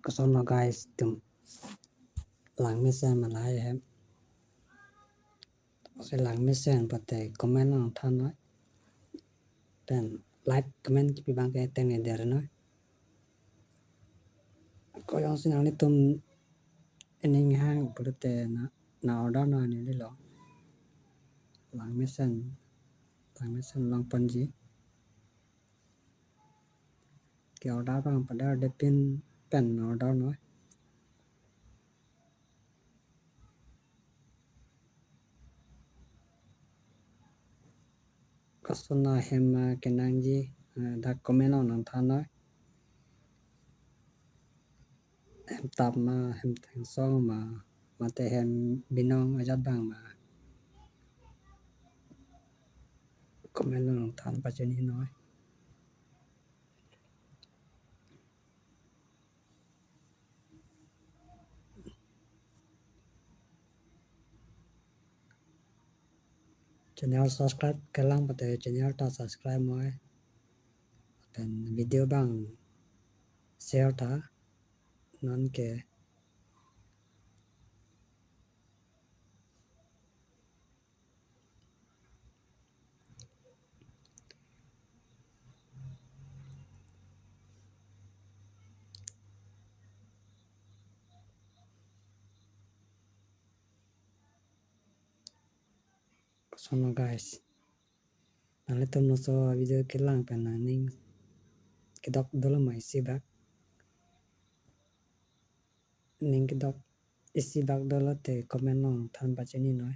So now guys tum lang mesen malai hem se lang mesen pate comment on than nói then like comment pi bang ke ten ne der nói ko yang sin ani tum ening hang pute na order na ni lo lang mesen long panji ke order bang pada de pin pen order nói kasona hem kenang ji da comment on than nói em tập mà em thành song mà te em binong ajat bang mà comment on than pa cheni nói channel subscribe cái lang pa te channel ta subscribe moi then video bang share ta non ke so no guys nale tum no so video cái lang pa na ning cái dok dolo mai si bak ning cái dok isi bak dolo te comment on than pa cheni nói